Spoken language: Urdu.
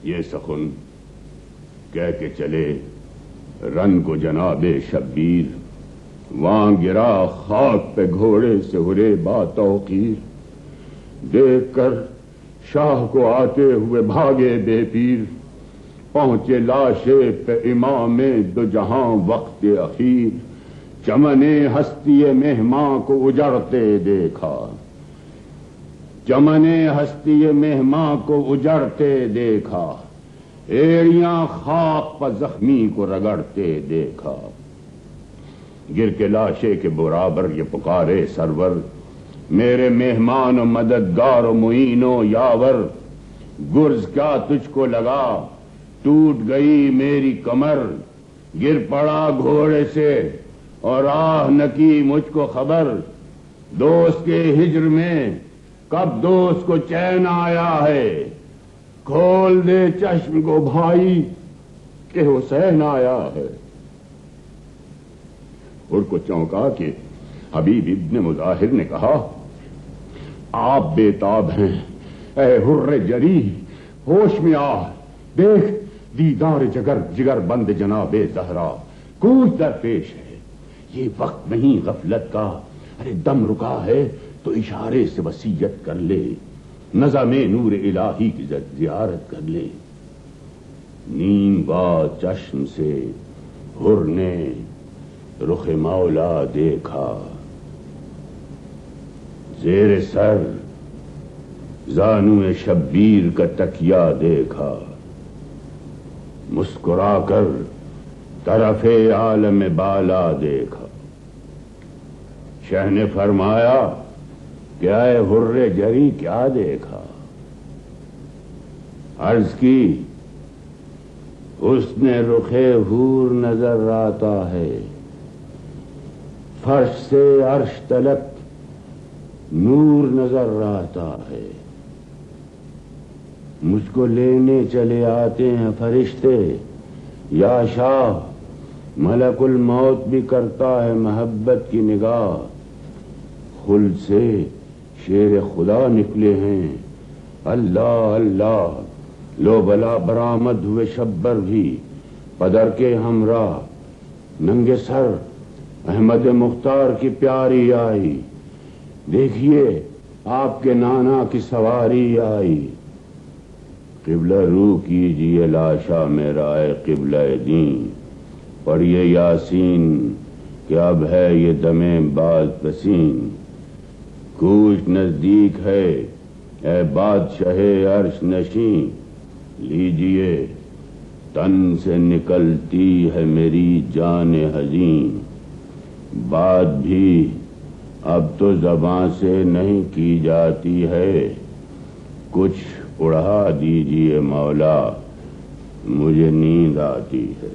یہ سخن کہہ کے چلے رن کو جناب شبیر، وہاں گرا خاک پہ گھوڑے سے ہرے با توقیر، دیکھ کر شاہ کو آتے ہوئے بھاگے بے پیر، پہنچے لاشے پہ امام دو جہاں وقت اخیر، چمن ہستی مہماں کو اجڑتے دیکھا، چمن ہستی مہماں کو اجڑتے دیکھا، ایڑیاں خاک پر زخمی کو رگڑتے دیکھا، گر کے لاشے کے برابر یہ پکارے سرور، میرے مہمان و مددگار و معین و یاور، گرز کیا تجھ کو لگا ٹوٹ گئی میری کمر، گر پڑا گھوڑے سے اور آہ نکی مجھ کو خبر، دوست کے ہجر میں کب دوست کو چین آیا ہے، کھول دے چشم کو بھائی کہ حسین آیا ہے۔ اور کو چونکا کہ حبیب ابن مظاہر نے کہا، آپ بے تاب ہیں اے حر جری، ہوش میں آ، دیکھ دیدار جگر بند جناب زہرا، کوچ در پیش ہے، یہ وقت نہیں غفلت کا، ارے دم رکا ہے تو اشارے سے وصیت کر لے، نظم نور الہی کی زیارت کر لے۔ نیم با چشم سے حر نے رخ مولا دیکھا، زیر سر زانو شبیر کا تکیہ دیکھا، مسکرا کر طرف عالم بالا دیکھا، شاہ نے فرمایا کیا اے حر جری کیا دیکھا؟ عرض کی حسن رخ حور نظر آتا ہے، فرش سے عرش تلک نور نظر آتا ہے، مجھ کو لینے چلے آتے ہیں فرشتے، یا شاہ ملک الموت بھی کرتا ہے محبت کی نگاہ، خلد سے شیر خدا نکلے ہیں، اللہ اللہ، لو بلا برآمد ہوئے شبر بھی پدر کے ہمراہ، ننگے سر احمد مختار کی پیاری آئی، دیکھیے آپ کے نانا کی سواری آئی، قبلہ رو کیجیے لاشا میرا اے قبلہ دین، پڑھیے یاسین کہ اب ہے یہ دم باز پسین، کوچ نزدیک ہے اے بادشاہ عرش نشین، لیجیے تن سے نکلتی ہے میری جان حزین، بات بھی اب تو زبان سے نہیں کی جاتی ہے، کچھ اڑا دیجیے مولا مجھے نیند آتی ہے۔